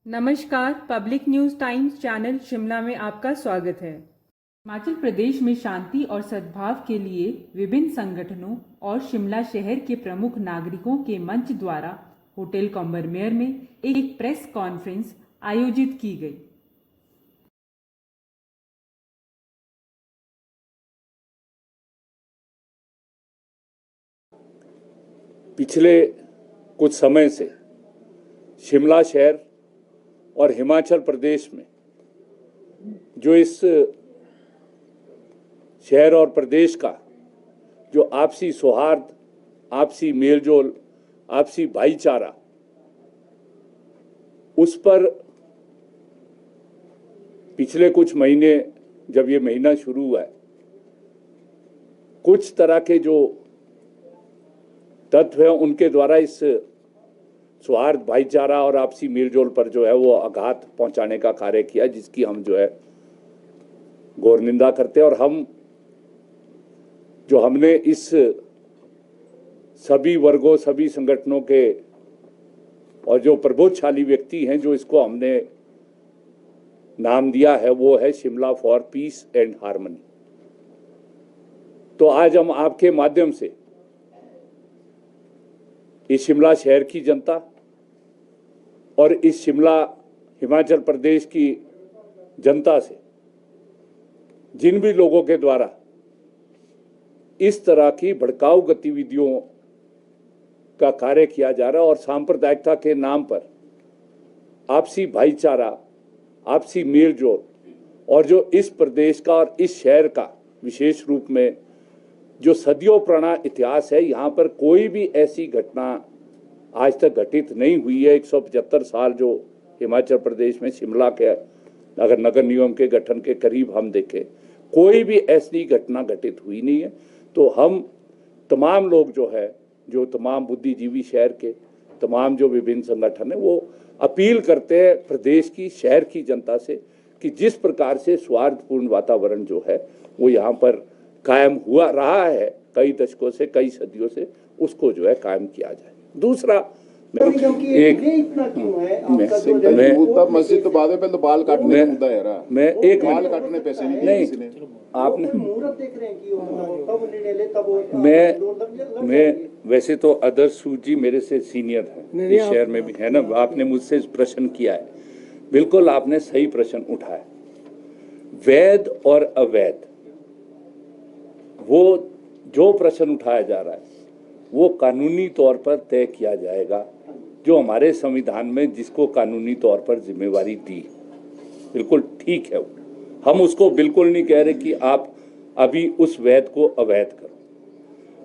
नमस्कार, public news times channel Shimla में आपका स्वागत है। हिमाचल प्रदेश में शांति और सद्भाव के लिए विभिन्न संगठनों और शिमला शहर के प्रमुख नागरिकों के मंच द्वारा होटल कॉम्बरमेयर में एक प्रेस कॉन्फ्रेंस आयोजित की गई। पिछले कुछ समय से शिमला शहर और हिमाचल प्रदेश में जो इस शहर और प्रदेश का जो आपसी सौहार्द, आपसी मेलजोल, आपसी भाईचारा, उस पर पिछले कुछ महीने जब ये महीना शुरू हुआ है, कुछ तरह के जो तत्व हैं उनके द्वारा इस सौहार्द, भाईचारा और आपसी मेलजोल पर जो है वो आघात पहुंचाने का कार्य किया, जिसकी हम जो है घोर निंदा करते हैं। और हमने इस सभी वर्गों, सभी संगठनों के और जो प्रभावशाली व्यक्ति हैं जो इसको हमने नाम दिया है, वो है Shimla for piece and harmony. तो आज हम आपके माध्यम से इस शिमला शहर की जनता और इस शिमला हिमाचल प्रदेश की जनता से जिन भी लोगों के द्वारा इस तरह की भड़काऊ गतिविधियों का कार्य किया जा रहा है और सांप्रदायिकता के नाम पर आपसी भाईचारा, आपसी मेलजोल और जो इस प्रदेश का और इस शहर का विशेष रूप में जो सदियों पुराना इतिहास है, यहाँ पर कोई भी ऐसी घटना आज तक घटित नहीं हुई है। 175 साल जो हिमाचल प्रदेश में शिमला के अगर नगर निगम के गठन के करीब हम देखें, कोई भी ऐसी घटना घटित हुई नहीं है। तो हम तमाम लोग जो है, जो तमाम बुद्धिजीवी शहर के तमाम जो विभिन्न संगठन है, वो अपील करते हैं प्रदेश की, शहर की जनता से कि जिस प्रकार से सौहार्दपूर्ण वातावरण जो है वो यहाँ पर कायम हुआ रहा है कई दशकों से, कई सदियों से, उसको जो है कायम किया जाए। दूसरा मस्जिद तो बाद में बाल काटने का मुद्दा है रहा। मैं एक बाल काटने पैसे नहीं आपने मैं वैसे तो आदर्श सूद जी मेरे से सीनियर है, इस शहर में भी है ना। आपने मुझसे प्रश्न किया है, बिल्कुल आपने सही प्रश्न उठाया। वैध और अवैध, वो जो प्रश्न उठाया जा रहा है वो कानूनी तौर पर तय किया जाएगा, जो हमारे संविधान में जिसको कानूनी तौर पर जिम्मेवारी दी, बिल्कुल ठीक है। हम उसको बिल्कुल नहीं कह रहे कि आप अभी उस वैध को अवैध करो,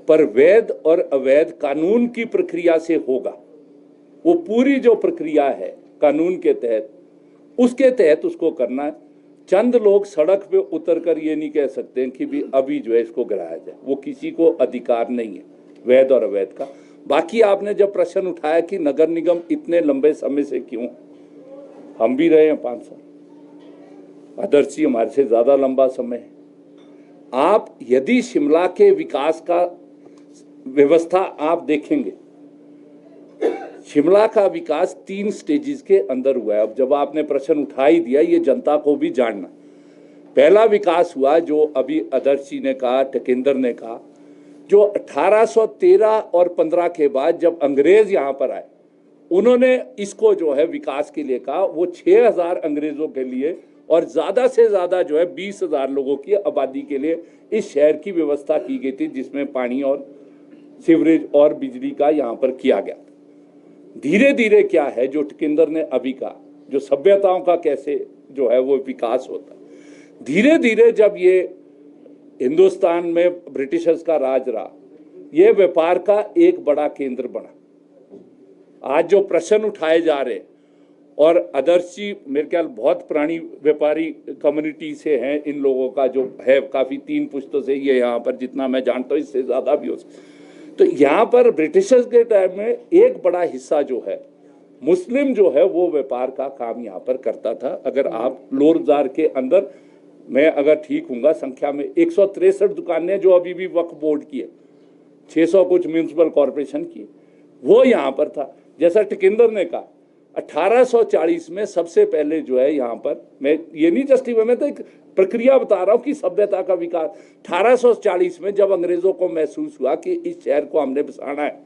पर वैध और अवैध कानून की प्रक्रिया से होगा। वो पूरी जो प्रक्रिया है कानून के तहत, उसके तहत उसको करना है। चंद लोग सड़क पे उतरकर ये नहीं कह सकते कि भी अभी जो है इसको गिराया जाए, वो किसी को अधिकार नहीं है वैध और अवैध का। बाकी आपने जब प्रश्न उठाया कि नगर निगम इतने लंबे समय से क्यों, हम भी रहे हैं 5 साल, आदर्श जी हमारे से ज्यादा लंबा समय है। आप यदि शिमला के विकास का व्यवस्था आप देखेंगे, शिमला का विकास 3 स्टेजेस के अंदर हुआ है। अब जब आपने प्रश्न उठा ही दिया, ये जनता को भी जानना। पहला विकास हुआ जो अभी आदर्श जी ने कहा, टिकेंद्र ने कहा, जो 1813 और 15 के बाद जब अंग्रेज यहाँ पर आए, उन्होंने इसको जो है विकास के लिए कहा। वो 6000 अंग्रेजों के लिए और ज्यादा से ज्यादा जो है 20,000 लोगों की आबादी के लिए इस शहर की व्यवस्था की गई थी, जिसमें पानी और सीवरेज और बिजली का यहाँ पर किया गया। धीरे धीरे क्या है, जो टिकेंद्र ने अभी कहा, जो सभ्यताओं का कैसे जो है वो विकास होता है, धीरे धीरे जब ये हिंदुस्तान में ब्रिटिशर्स का राज रहा, ये व्यापार का एक बड़ा केंद्र बना। आज जो प्रश्न उठाए जा रहे हैं, और आदर्श जी मेरे ख्याल बहुत पुरानी व्यापारी कम्युनिटी से हैं, इन लोगों का जो है काफी 3 पुश्तों से ये यहाँ पर, जितना मैं जानता हूँ इससे ज्यादा भी हो सकता। तो यहाँ पर ब्रिटिशर्स के टाइम में एक बड़ा हिस्सा जो है मुस्लिम जो है वो व्यापार का काम यहाँ पर करता था। अगर आप लोरजार के अंदर, मैं अगर ठीक हूँगा संख्या में, 163 दुकानें जो अभी भी वक्फ बोर्ड की है, 600 कुछ म्यूनिसिपल कॉरपोरेशन की, वो यहाँ पर था। जैसा टिकेंद्र ने कहा, 1840 में सबसे पहले जो है यहाँ पर, मैं ये नहीं जस्टिफाई, मैं तो एक प्रक्रिया बता रहा हूँ कि सभ्यता का विकास 1840 में जब अंग्रेजों को महसूस हुआ कि इस शहर को हमने बसाना है,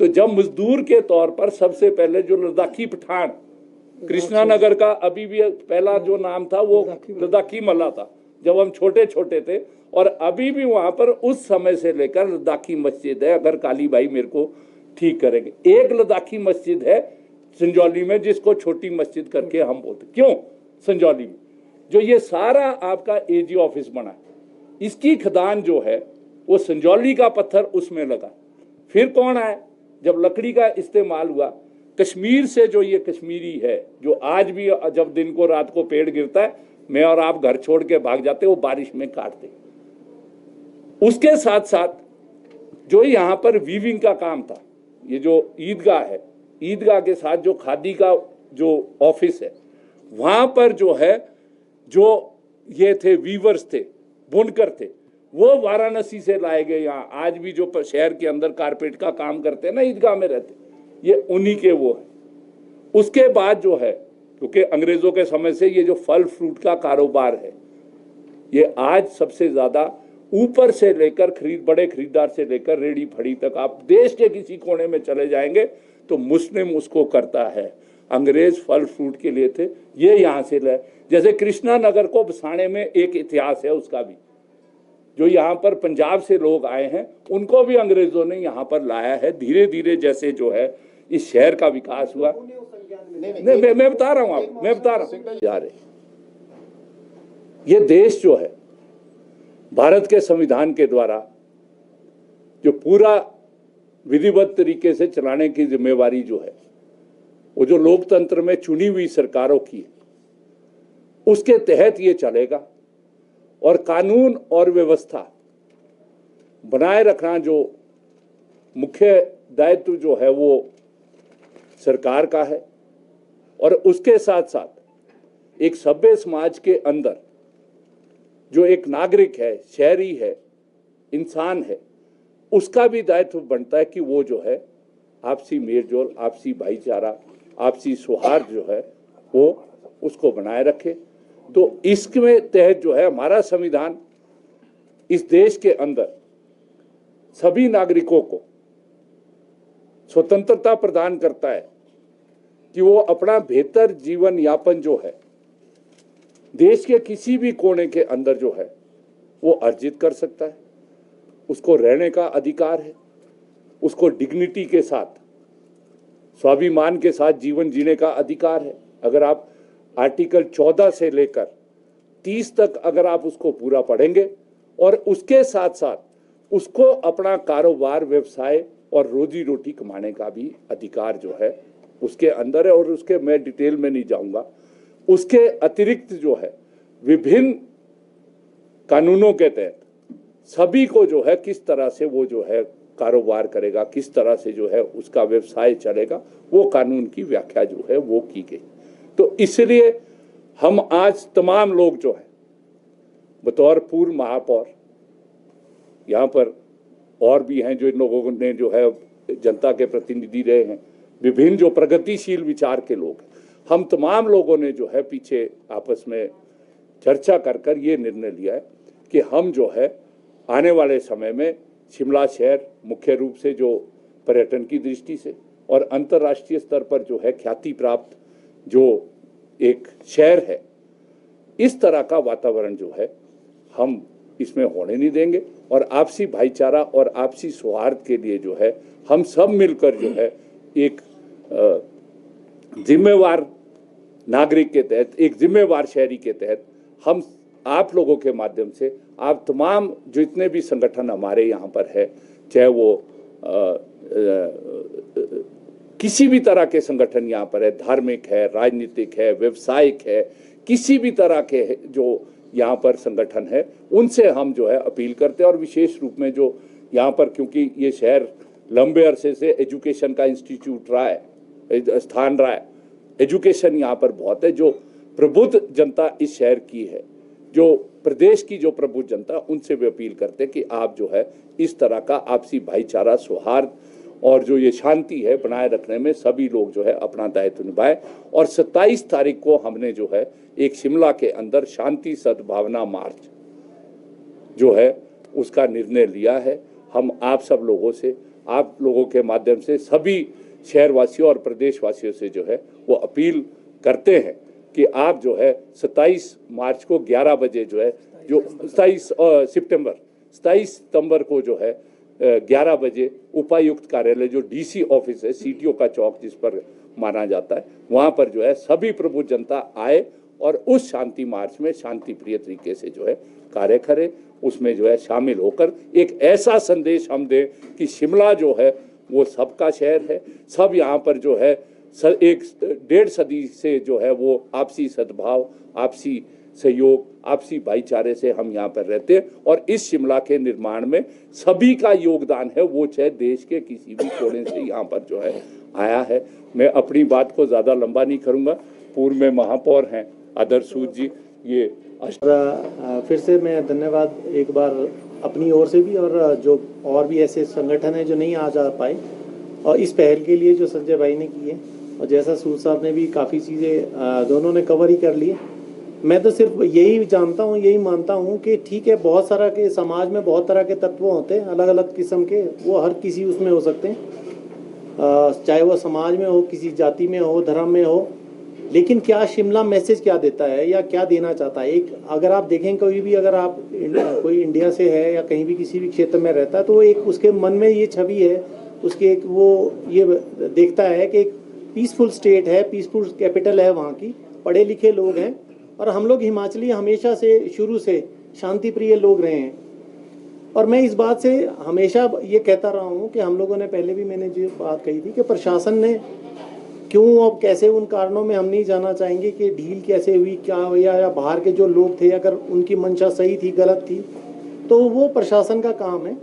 तो जब मजदूर के तौर पर सबसे पहले जो लद्दाखी पठान, कृष्णा नगर का अभी भी पहला जो नाम था वो लद्दाखी मल्ला था जब हम छोटे छोटे थे, और अभी भी वहां पर उस समय से लेकर लद्दाखी मस्जिद है। अगर काली भाई मेरे को ठीक करेंगे, एक लद्दाखी मस्जिद है संजौली में जिसको छोटी मस्जिद करके हम बोलते, क्यों संजौली में, जो ये सारा आपका एजी ऑफिस बना है, इसकी खदान जो है वो संजौली का पत्थर उसमें लगा। फिर कौन आया, जब लकड़ी का इस्तेमाल हुआ, कश्मीर से जो ये कश्मीरी है, जो आज भी जब दिन को रात को पेड़ गिरता है, मैं और आप घर छोड़ के भाग जाते, वो बारिश में काटते। उसके साथ साथ जो यहाँ पर वीविंग का काम था, ये जो ईदगाह है, ईदगाह के साथ जो खादी का जो ऑफिस है, वहां पर जो है जो ये थे वीवर्स थे, बुनकर थे, वो वाराणसी से लाए गए। यहाँ आज भी जो शहर के अंदर कारपेट का काम करते हैं ना, ईदगाह में रहते, ये उन्हीं के वो है। उसके बाद जो है, क्योंकि अंग्रेजों के समय से ये जो फल फ्रूट का कारोबार है, ये आज सबसे ज्यादा ऊपर से लेकर बड़े खरीदार से लेकर रेडी फड़ी तक, आप देश के किसी कोने में चले जाएंगे तो मुस्लिम उसको करता है। अंग्रेज फल फ्रूट के लिए थे, ये यहाँ से ले, जैसे कृष्णा नगर को बसाने में एक इतिहास है उसका भी, जो यहाँ पर पंजाब से लोग आए हैं उनको भी अंग्रेजों ने यहाँ पर लाया है। धीरे धीरे जैसे जो है इस शहर का विकास हुआ, नहीं मैं बता रहा हूँ आपको, मैं बता रहा हूँ जा रहे, ये देश जो है भारत के संविधान के द्वारा जो पूरा विधिवत तरीके से चलाने की जिम्मेवारी जो है, वो जो लोकतंत्र में चुनी हुई सरकारों की है, उसके तहत ये चलेगा। और कानून और व्यवस्था बनाए रखना जो मुख्य दायित्व जो है वो सरकार का है, और उसके साथ साथ एक सभ्य समाज के अंदर जो एक नागरिक है, शहरी है, इंसान है, उसका भी दायित्व बनता है कि वो जो है आपसी मेलजोल, आपसी भाईचारा, आपसी सौहार्द जो है वो उसको बनाए रखे। तो इसके तहत जो है हमारा संविधान इस देश के अंदर सभी नागरिकों को स्वतंत्रता प्रदान करता है कि वो अपना बेहतर जीवन यापन जो है देश के किसी भी कोने के अंदर जो है वो अर्जित कर सकता है। उसको रहने का अधिकार है, उसको डिग्निटी के साथ, स्वाभिमान के साथ जीवन जीने का अधिकार है। अगर आप आर्टिकल 14 से लेकर 30 तक अगर आप उसको पूरा पढ़ेंगे, और उसके साथ साथ उसको अपना कारोबार, व्यवसाय और रोजी रोटी कमाने का भी अधिकार जो है उसके अंदर है। और उसके मैं डिटेल में नहीं जाऊंगा। उसके अतिरिक्त जो है विभिन्न कानूनों के तहत सभी को जो है किस तरह से वो जो है कारोबार करेगा, किस तरह से जो है उसका व्यवसाय चलेगा, वो कानून की व्याख्या जो है वो की गई। तो इसलिए हम आज तमाम लोग जो है बतौर पूर्व महापौर, यहाँ पर और भी हैं जो इन लोगों ने जो है जनता के प्रतिनिधि रहे हैं, विभिन्न जो प्रगतिशील विचार के लोग हैं, हम तमाम लोगों ने जो है पीछे आपस में चर्चा कर ये निर्णय लिया है कि हम जो है आने वाले समय में शिमला शहर मुख्य रूप से जो पर्यटन की दृष्टि से और अंतर्राष्ट्रीय स्तर पर जो है ख्याति प्राप्त जो एक शहर है, इस तरह का वातावरण जो है हम इसमें होने नहीं देंगे। और आपसी भाईचारा और आपसी सौहार्द के लिए जो है हम सब मिलकर जो है एक जिम्मेवार नागरिक के तहत, एक जिम्मेवार शहरी के तहत हम आप लोगों के माध्यम से, आप तमाम जितने भी संगठन हमारे यहाँ पर है, चाहे वो किसी भी तरह के संगठन यहाँ पर है, धार्मिक है, राजनीतिक है, व्यवसायिक है, किसी भी तरह के जो यहाँ पर संगठन है, उनसे हम जो है अपील करते हैं। और विशेष रूप में जो यहाँ पर, क्योंकि ये शहर लंबे अरसे से एजुकेशन का इंस्टीट्यूट रहा है, स्थान रहा है, एजुकेशन यहाँ पर बहुत है, जो प्रबुद्ध जनता इस शहर की है, जो प्रदेश की जो प्रबुद्ध जनता, उनसे भी अपील करते हैं कि आप जो है इस तरह का आपसी भाईचारा, सौहार्द और जो ये शांति है बनाए रखने में सभी लोग जो है अपना दायित्व निभाए। और 27 तारीख को हमने जो है एक शिमला के अंदर शांति सद्भावना मार्च जो है उसका निर्णय लिया है। हम आप सब लोगों से, आप लोगों के माध्यम से सभी शहरवासियों और प्रदेशवासियों से जो है वो अपील करते हैं कि आप जो है 27 मार्च को 11 बजे जो है, जो 27 सितंबर को जो है 11 बजे उपायुक्त कार्यालय जो डीसी ऑफिस है, सीटीओ का चौक जिस पर माना जाता है, वहां पर जो है सभी प्रबुद्ध जनता आए और उस शांति मार्च में शांति प्रिय तरीके से जो है कार्य करे। उसमें जो है शामिल होकर एक ऐसा संदेश हम दें कि शिमला जो है वो सबका शहर है। सब यहाँ पर जो है एक 1.5 सदी से जो है वो आपसी सद्भाव, आपसी सहयोग, आपसी भाईचारे से हम यहाँ पर रहते हैं और इस शिमला के निर्माण में सभी का योगदान है, वो चाहे देश के किसी भी कोने से यहाँ पर जो है आया है। मैं अपनी बात को ज़्यादा लंबा नहीं करूँगा। पूर्व में महापौर हैं आदर्श सूद जी, ये फिर से मैं धन्यवाद एक बार अपनी ओर से भी और जो और भी ऐसे संगठन हैं जो नहीं आ जा पाए और इस पहल के लिए जो संजय भाई ने की है और जैसा सूद साहब ने भी काफ़ी चीज़ें दोनों ने कवर ही कर लिए। मैं तो सिर्फ यही जानता हूँ, यही मानता हूँ कि ठीक है, बहुत सारा के समाज में बहुत तरह के तत्व होते हैं, अलग अलग किस्म के, वो हर किसी उसमें हो सकते हैं, चाहे वो समाज में हो, किसी जाति में हो, धर्म में हो। लेकिन क्या शिमला मैसेज क्या देता है या क्या देना चाहता है? एक अगर आप देखें कोई भी, अगर आप कोई इंडिया से है या कहीं भी किसी भी क्षेत्र में रहता है तो एक उसके मन में ये छवि है, उसके एक वो ये देखता है कि एक पीसफुल स्टेट है, पीसफुल कैपिटल है वहाँ की, पढ़े लिखे लोग हैं और हम लोग हिमाचली हमेशा से शुरू से शांति प्रिय लोग रहे हैं। और मैं इस बात से हमेशा ये कहता रहा हूँ कि हम लोगों ने पहले भी मैंने जो बात कही थी कि प्रशासन ने क्यों और कैसे, उन कारणों में हम नहीं जाना चाहेंगे कि ढील कैसे हुई, क्या हुआ, या बाहर के जो लोग थे अगर उनकी मंशा सही थी गलत थी तो वो प्रशासन का काम है।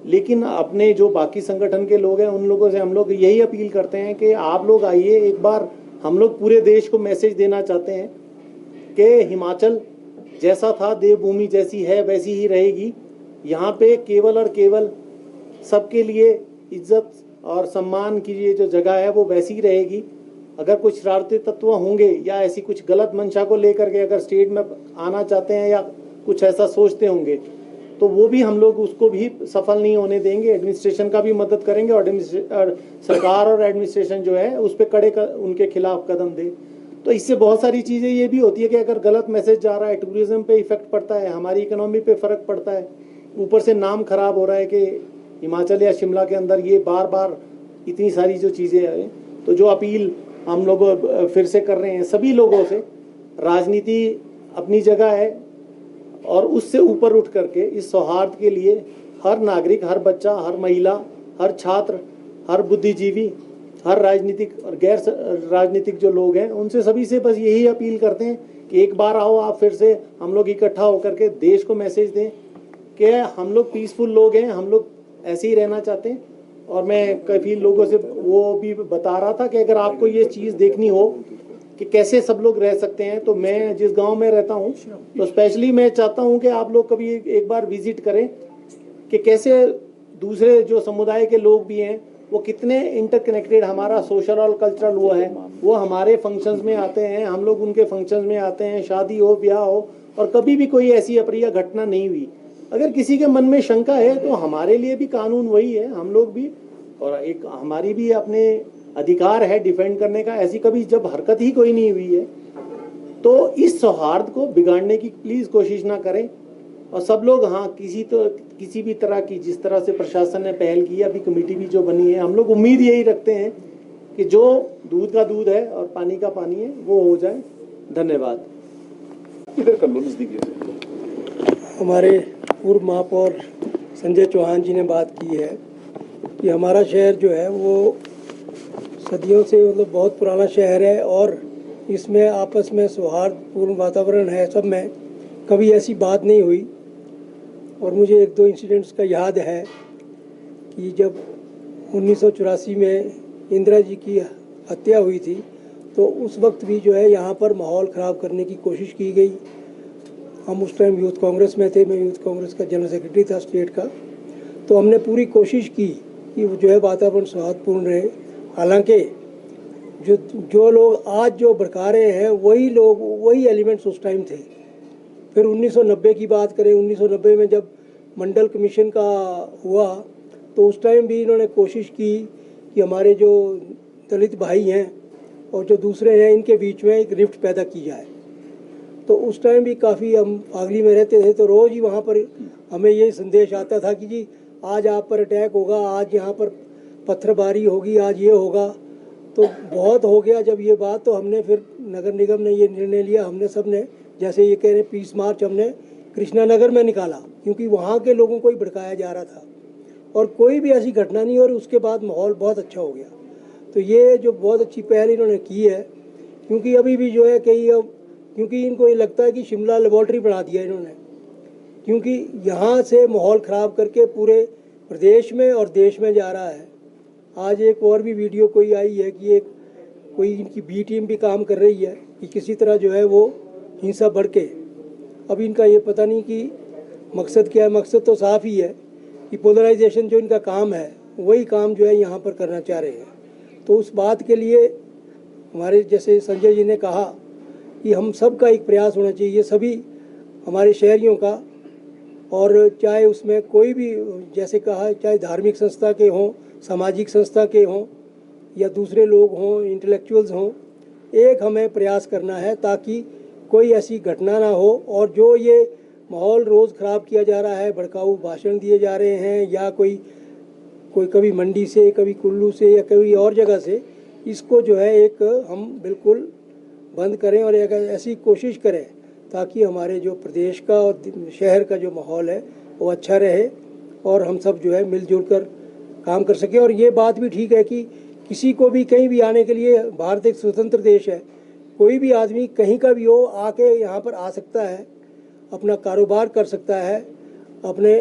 लेकिन अपने जो बाकी संगठन के लोग हैं उन लोगों से हम लोग यही अपील करते हैं कि आप लोग आइए, एक बार हम लोग पूरे देश को मैसेज देना चाहते हैं कि हिमाचल जैसा था, देवभूमि जैसी है वैसी ही रहेगी। यहाँ पे केवल और केवल सबके लिए इज्जत और सम्मान की ये जो जगह है वो वैसी ही रहेगी। अगर कुछ शरारती तत्व होंगे या ऐसी कुछ गलत मंशा को लेकर के अगर स्टेट में आना चाहते हैं या कुछ ऐसा सोचते होंगे तो वो भी हम लोग उसको भी सफल नहीं होने देंगे। एडमिनिस्ट्रेशन का भी मदद करेंगे और सरकार और एडमिनिस्ट्रेशन जो है उस पर कड़े उनके खिलाफ कदम दे। तो इससे बहुत सारी चीज़ें ये भी होती है कि अगर गलत मैसेज जा रहा है, टूरिज्म पे इफेक्ट पड़ता है, हमारी इकोनॉमी पे फ़र्क पड़ता है, ऊपर से नाम खराब हो रहा है कि हिमाचल या शिमला के अंदर ये बार बार इतनी सारी जो चीज़ें हैं। तो जो अपील हम लोग फिर से कर रहे हैं सभी लोगों से, राजनीति अपनी जगह है और उससे ऊपर उठ करके इस सौहार्द के लिए हर नागरिक, हर बच्चा, हर महिला, हर छात्र, हर बुद्धिजीवी, हर राजनीतिक और गैर राजनीतिक जो लोग हैं उनसे सभी से बस यही अपील करते हैं कि एक बार आओ आप, फिर से हम लोग इकट्ठा होकर के देश को मैसेज दें कि हम लोग पीसफुल लोग हैं, हम लोग ऐसे ही रहना चाहते हैं। और मैं काफ़ी लोगों से वो भी बता रहा था कि अगर आपको ये चीज़ देखनी हो कि कैसे सब लोग रह सकते हैं, तो मैं जिस गांव में रहता हूं तो स्पेशली मैं चाहता हूं कि आप लोग कभी एक बार विजिट करें कि कैसे दूसरे जो समुदाय के लोग भी हैं वो कितने इंटरकनेक्टेड, हमारा सोशल और कल्चरल वो है, वो हमारे फंक्शंस में आते हैं, हम लोग उनके फंक्शंस में आते हैं, शादी हो, ब्याह हो, और कभी भी कोई ऐसी अप्रिय घटना नहीं हुई। अगर किसी के मन में शंका है तो हमारे लिए भी कानून वही है, हम लोग भी, और एक हमारी भी अपने अधिकार है डिफेंड करने का। ऐसी कभी जब हरकत ही कोई नहीं हुई है तो इस सौहार्द को बिगाड़ने की प्लीज कोशिश ना करें। और सब लोग, हाँ, किसी भी तरह की, जिस तरह से प्रशासन ने पहल की, अभी कमेटी भी जो बनी है, हम लोग उम्मीद यही रखते हैं कि जो दूध का दूध है और पानी का पानी है वो हो जाए। धन्यवाद। इधर कर लो, नजदीक है। हमारे पूर्व महापौर संजय चौहान जी ने बात की है कि हमारा शहर जो है वो सदियों से, मतलब बहुत पुराना शहर है और इसमें आपस में सौहार्दपूर्ण वातावरण है, सब में कभी ऐसी बात नहीं हुई। और मुझे एक दो इंसिडेंट्स का याद है कि जब 1984 में इंदिरा जी की हत्या हुई थी तो उस वक्त भी जो है यहाँ पर माहौल ख़राब करने की कोशिश की गई। हम उस टाइम यूथ कांग्रेस में थे, मैं यूथ कांग्रेस का जनरल सेक्रेटरी था स्टेट का, तो हमने पूरी कोशिश की कि जो है वातावरण सौहार्दपूर्ण रहे। हालांकि जो लोग आज जो भड़का रहे हैं वही एलिमेंट्स उस टाइम थे। फिर 1990 की बात करें, 1990 में जब मंडल कमीशन का हुआ तो उस टाइम भी इन्होंने कोशिश की कि हमारे जो दलित भाई हैं और जो दूसरे हैं इनके बीच में एक रिफ्ट पैदा की जाए। तो उस टाइम भी काफ़ी हम फागली में रहते थे, तो रोज़ ही वहाँ पर हमें ये संदेश आता था कि जी आज आप पर अटैक होगा, आज यहाँ पर पत्थरबारी होगी, आज ये होगा। तो बहुत हो गया जब ये बात, तो हमने फिर नगर निगम ने ये निर्णय लिया, हमने सब ने जैसे ये कह रहे पीस मार्च हमने कृष्णा नगर में निकाला, क्योंकि वहाँ के लोगों को ही भड़काया जा रहा था और कोई भी ऐसी घटना नहीं। और उसके बाद माहौल बहुत अच्छा हो गया। तो ये जो बहुत अच्छी पहल इन्होंने की है, क्योंकि अभी भी जो है क्योंकि इनको ये लगता है कि शिमला लेबॉर्ट्री बना दिया इन्होंने, क्योंकि यहाँ से माहौल ख़राब करके पूरे प्रदेश में और देश में जा रहा है। आज एक और भी वीडियो कोई आई है कि कोई इनकी बी टीम भी काम कर रही है कि किसी तरह जो है वो हिंसा बढ़ के, अब इनका ये पता नहीं कि मकसद क्या है। मकसद तो साफ ही है कि पोलराइजेशन जो इनका काम है वही काम जो है यहाँ पर करना चाह रहे हैं। तो उस बात के लिए हमारे जैसे संजय जी ने कहा कि हम सब का एक प्रयास होना चाहिए, सभी हमारे शहरियों का, और चाहे उसमें कोई भी जैसे कहा, चाहे धार्मिक संस्था के हों, सामाजिक संस्था के हों या दूसरे लोग हों, इंटेलेक्चुअल्स हों, एक हमें प्रयास करना है ताकि कोई ऐसी घटना ना हो। और जो ये माहौल रोज़ ख़राब किया जा रहा है, भड़काऊ भाषण दिए जा रहे हैं या कोई कभी मंडी से, कभी कुल्लू से या कभी और जगह से, इसको जो है एक हम बिल्कुल बंद करें और एक ऐसी कोशिश करें ताकि हमारे जो प्रदेश का और शहर का जो माहौल है वो अच्छा रहे और हम सब जो है मिलजुल कर काम कर सकें। और ये बात भी ठीक है कि किसी को भी कहीं भी आने के लिए, भारत एक स्वतंत्र देश है, कोई भी आदमी कहीं का भी हो आके यहाँ पर आ सकता है, अपना कारोबार कर सकता है, अपने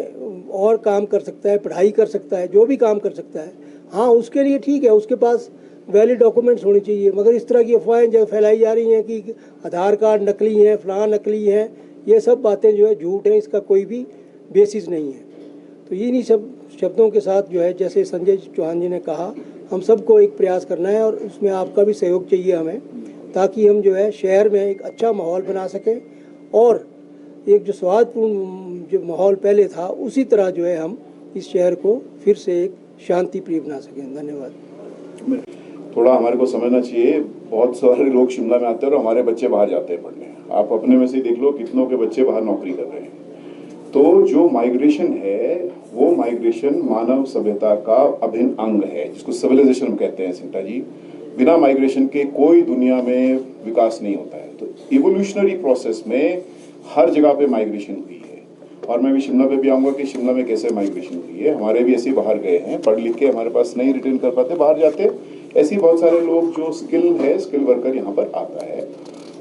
और काम कर सकता है, पढ़ाई कर सकता है, जो भी काम कर सकता है। हाँ, उसके लिए ठीक है, उसके पास वैलिड डॉक्यूमेंट्स होने चाहिए। मगर इस तरह की अफवाहें जो फैलाई जा रही हैं कि आधार कार्ड नकली हैं, फलां नकली हैं, ये सब बातें जो है झूठ हैं, इसका कोई भी बेसिस नहीं है। तो इन्हीं सब शब्दों के साथ जो है जैसे संजय चौहान जी ने कहा, हम सबको एक प्रयास करना है और उसमें आपका भी सहयोग चाहिए हमें, ताकि हम जो है शहर में एक अच्छा माहौल बना सकें और एक जो सौहार्दपूर्ण जो माहौल पहले था उसी तरह जो है हम इस शहर को फिर से एक शांति प्रिय बना सकें। धन्यवाद। थोड़ा हमारे को समझना चाहिए, बहुत सारे लोग शिमला में आते हैं और हमारे बच्चे बाहर जाते हैं पढ़ने। आप अपने में से देख लो कितनों के बच्चे बाहर नौकरी कर रहे हैं। तो जो माइग्रेशन है वो माइग्रेशन मानव सभ्यता का अभिन्न अंग है, जिसको सिविलाइजेशन हम कहते हैं सिंटा जी। बिना माइग्रेशन के कोई दुनिया में विकास नहीं होता है। तो इवोल्यूशनरी प्रोसेस में हर जगह पे माइग्रेशन हुई है और मैं भी शिमला पे भी आऊँगा कि शिमला में कैसे माइग्रेशन हुई है। हमारे भी ऐसे बाहर गए हैं, पढ़ लिख के हमारे पास नहीं रिटर्न कर पाते, बाहर जाते। ऐसे बहुत सारे लोग जो स्किल वर्कर यहाँ पर आता है।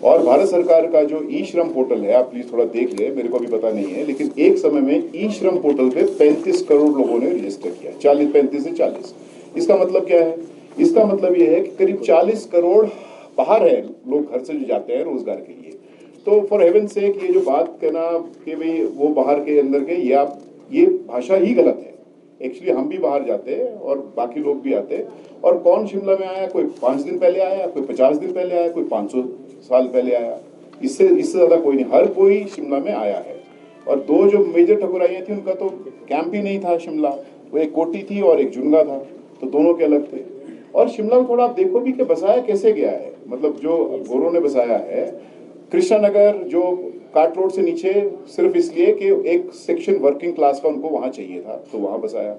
और भारत सरकार का जो ई श्रम पोर्टल है, आप प्लीज थोड़ा देख ले, मेरे को भी पता नहीं है, लेकिन एक समय में ई श्रम पोर्टल पे 35 करोड़ लोगों ने रजिस्टर किया, 35 से 40। इसका मतलब क्या है? इसका मतलब ये है कि करीब 40 करोड़ बाहर है लोग, घर से जो जाते हैं रोजगार के लिए। तो फॉर हेवन सेक ये जो बात कहना कि भाई वो बाहर के अंदर के, ये भाषा ही गलत है। एक्चुअली हम भी बाहर जाते हैं और बाकी लोग भी आते हैं। और कौन शिमला में आया? कोई 5 दिन पहले आया, कोई 50 दिन पहले आया, कोई 500 साल पहले आया, इससे ज्यादा कोई नहीं। हर कोई शिमला में आया है। और दो जो मेजर ठकुराइयाँ थी उनका तो कैंप ही नहीं था शिमला, वो एक कोटी थी और एक जुनगा था, तो दोनों के अलग थे। और शिमला में थोड़ा आप देखो भी कि बसाया कैसे गया है, मतलब जो गोरों ने बसाया है कृष्णा नगर जो काट रोड से नीचे, सिर्फ इसलिए कि एक सेक्शन वर्किंग क्लास का उनको वहां चाहिए था तो वहां बसाया।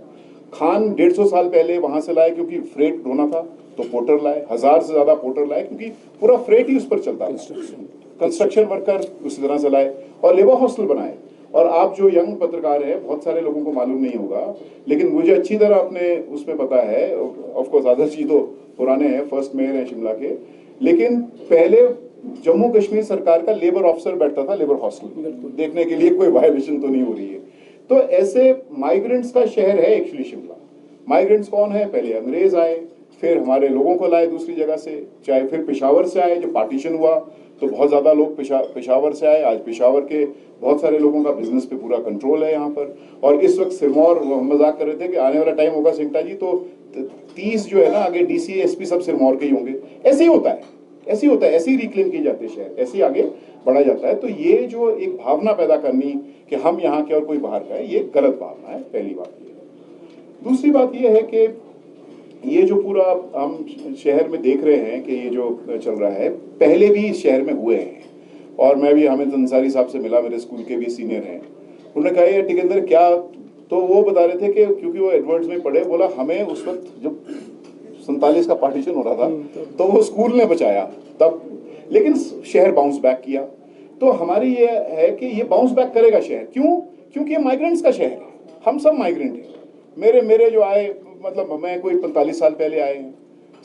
खान 150 साल पहले वहां से लाए क्योंकि फ्रेट ढोना था तो पोर्टर लाए, 1000 से ज्यादा पोर्टर लाए क्योंकि पूरा फ्रेट ही उस पर चलता था। कंस्ट्रक्शन वर्कर उसी तरह से लाए और लेबर हॉस्टल बनाए। और आप जो यंग पत्रकार है, बहुत सारे लोगों को मालूम नहीं होगा, लेकिन मुझे अच्छी तरह अपने उसमें पता है। ऑफकोर्स आदर्श जी तो पुराने हैं, फर्स्ट मेयर हैं शिमला के, लेकिन पहले जम्मू कश्मीर सरकार का लेबर ऑफिसर बैठता था लेबर हॉस्टल देखने के लिए कोई वायलेशन तो नहीं हो रही है। तो ऐसे माइग्रेंट्स का शहर है एक्चुअली शिमला। माइग्रेंट्स कौन है? पहले अंग्रेज आए, फिर हमारे लोगों को लाए दूसरी जगह से, चाहे फिर पेशावर से आए जो पार्टीशन हुआ, तो बहुत ज़्यादा लोग पेशावर से आए। आज पेशावर के बहुत सारे लोगों का बिजनेस पे पूरा कंट्रोल है यहाँ पर। और इस वक्त सिरमौर, हम मजाक कर रहे थे कि आने वाला टाइम होगा सिंगटा जी तो 30 जो है ना आगे डीसी एसपी सब सिरमौर के ही होंगे। ऐसे ही होता है, ऐसे ही होता है, ऐसे ही रिक्लेम किए जाते हैं शहर, ऐसे ही आगे बढ़ा जाता है। तो ये जो एक भावना पैदा करनी कि हम यहाँ के और कोई बाहर का है, ये गलत भावना है, पहली बात ये है। दूसरी बात ये है कि ये जो पूरा हम शहर में देख रहे हैं कि ये जो चल रहा है, पहले भी इस शहर में हुए हैं। और मैं भी हामिद अंसारी साहब से मिला, मेरे स्कूल के भी सीनियर हैं, उन्होंने कहा ये टिकंदर क्या, तो वो बता रहे थे कि क्योंकि वो एडवर्ड्स में पढ़े, बोला हमें उस वक्त जब 47 का पार्टीशन हो रहा था तो वो स्कूल ने बचाया तब, लेकिन शहर बाउंस बैक किया। तो हमारी ये है कि ये बाउंस बैक करेगा शहर, क्यों? क्योंकि ये माइग्रेंट्स का शहर है, हम सब माइग्रेंट हैं। मेरे जो आए, मतलब मैं कोई 45 साल पहले आए हैं।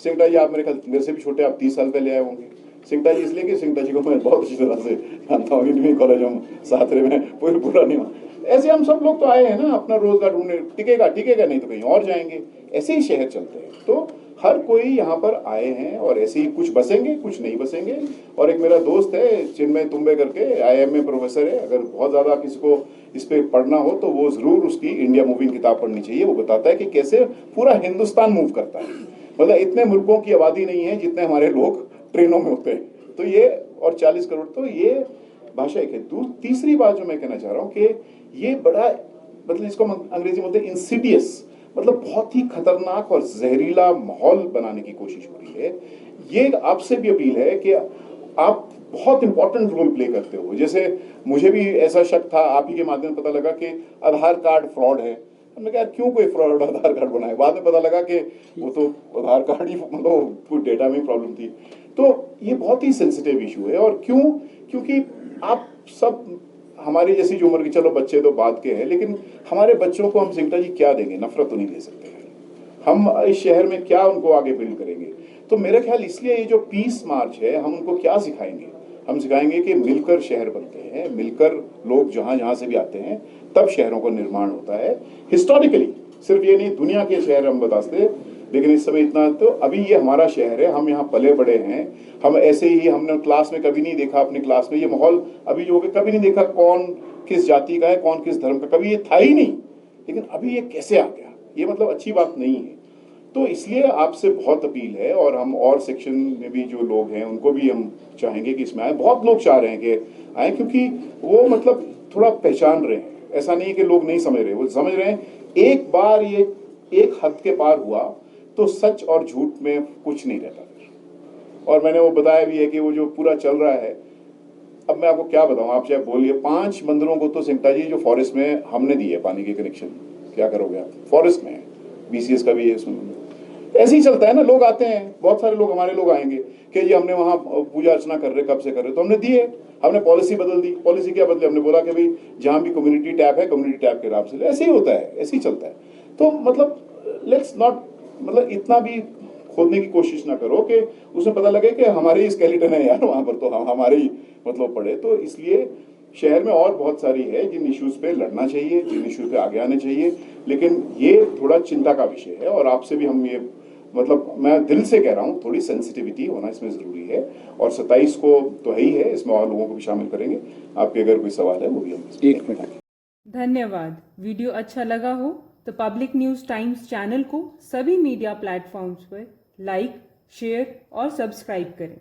सिंगटा जी आप मेरे से भी छोटे, आप 30 साल पहले आए होंगे। सिंगटा जी इसलिए कि सिंगटा जी को मैं बहुत अच्छी तरह से जानता हूँ, इंजीनियरिंग कॉलेज हम साथ रहे में, कोई बुरा नहीं हुआ। ऐसे हम सब लोग तो आए हैं ना अपना रोजगार ढूंढने, टिकेगा नहीं तो कहीं और जाएंगे, ऐसे ही शहर चलते हैं। तो हर कोई यहाँ पर आए हैं और ऐसे ही कुछ बसेंगे, कुछ नहीं बसेंगे। और एक मेरा दोस्त है चिन्मय तुम्बे करके, IIM में प्रोफेसर है, अगर बहुत ज़्यादा किसी को इस पे पढ़ना हो तो वो ज़रूर उसकी इंडिया मूविंग किताब पढ़नी चाहिए। वो बताता है कि कैसे पूरा हिंदुस्तान मूव करता है, मतलब इतने मुल्कों की आबादी नहीं है जितने हमारे लोग ट्रेनों में होते हैं। तो ये, और 40 करोड़, तो ये भाषा एक है। तीसरी बात जो मैं कहना चाह रहा हूँ कि ये बड़ा, मतलब इसको अंग्रेजी में बोलते हैं इंसिडियस, मतलब बहुत ही खतरनाक और जहरीला माहौल बनाने की कोशिश हो रही है। ये आपसे भी अपील है कि आप बहुत इंपॉर्टेंट रोल प्ले करते हो। जैसे मुझे भी ऐसा शक था, आप ही के माध्यम से पता लगा कि आधार कार्ड फ्रॉड है। हमने कहा क्यों कोई फ्रॉड आधार कार्ड बनाए, बाद में पता लगा कि वो तो आधार कार्ड ही, मतलब कोई डेटा में प्रॉब्लम थी। तो ये बहुत ही सेंसिटिव इशू है। और क्यों? क्योंकि आप सब हमारी जैसी जो उम्र की, चलो बच्चे तो बाद के हैं, लेकिन हमारे बच्चों को हम सिंगटा जी क्या देंगे? नफरत तो नहीं दे सकते हैं हम। इस शहर में क्या उनको आगे बिल्ड करेंगे? तो मेरा ख्याल इसलिए ये जो पीस मार्च है, हम उनको क्या सिखाएंगे? हम सिखाएंगे कि मिलकर शहर बनते हैं, मिलकर लोग जहां जहां से भी आते हैं, तब शहरों का निर्माण होता है। हिस्टोरिकली, सिर्फ ये नहीं, दुनिया के शहर हम बताते, लेकिन इस समय इतना, तो अभी ये हमारा शहर है, हम यहाँ पले बड़े हैं। हम ऐसे ही, हमने क्लास में कभी नहीं देखा, अपने क्लास में ये माहौल अभी जो कभी नहीं देखा, कौन किस जाति का है, कौन किस धर्म का, कभी ये था ही नहीं। लेकिन अभी ये कैसे आ गया? ये मतलब अच्छी बात नहीं है। तो इसलिए आपसे बहुत अपील है, और हम और सेक्शन में भी जो लोग हैं उनको भी हम चाहेंगे कि इसमें आए। बहुत लोग चाह रहे हैं कि आए, क्योंकि वो मतलब थोड़ा पहचान रहे हैं। ऐसा नहीं है कि लोग नहीं समझ रहे, वो समझ रहे हैं। एक बार ये एक हद के पार हुआ तो सच और झूठ में कुछ नहीं रहता फिर। और मैंने वो बताया भी है कि वो जो पूरा चल रहा है, अब मैं आपको क्या बताऊं, आप चाहे बोलिए, 5 मंदिरों को तो सिंगटा जी जो फॉरेस्ट में हमने दिए पानी के कनेक्शन, क्या करोगे आप? फॉरेस्ट में है, BCS का भी है उसमें। ऐसे ही चलता है ना, लोग आते हैं, बहुत सारे लोग, हमारे लोग आएंगे कि ये हमने वहाँ पूजा अर्चना कर रहे, कब से कर रहे, तो हमने दिए। हमने पॉलिसी बदल दी। पॉलिसी क्या बदली? हमने बोला कि भाई जहाँ भी कम्युनिटी टैप है, कम्युनिटी टैप के हिसाब से। ऐसे ही होता है, ऐसे ही चलता है। तो मतलब लेट्स नॉट, मतलब इतना भी खोदने की कोशिश ना करो कि उसमें पता लगे कि हमारे ही स्केलेटन है यार वहाँ पर, तो हम हमारे ही मतलब पड़े। तो इसलिए शहर में और बहुत सारी है जिन इश्यूज पे लड़ना चाहिए, जिन इश्यूज पे आगे आने चाहिए, लेकिन ये थोड़ा चिंता का विषय है। और आपसे भी हम ये, मतलब मैं दिल से कह रहा हूँ, थोड़ी सेंसिटिविटी होना इसमें जरूरी है। और 27 को तो है ही है, इसमें और लोगों को भी शामिल करेंगे। आपके अगर कोई सवाल है वो भी हम एक मिनट। धन्यवाद। वीडियो अच्छा लगा हो तो पब्लिक न्यूज़ टाइम्स चैनल को सभी मीडिया प्लेटफॉर्म्स पर लाइक, शेयर और सब्सक्राइब करें।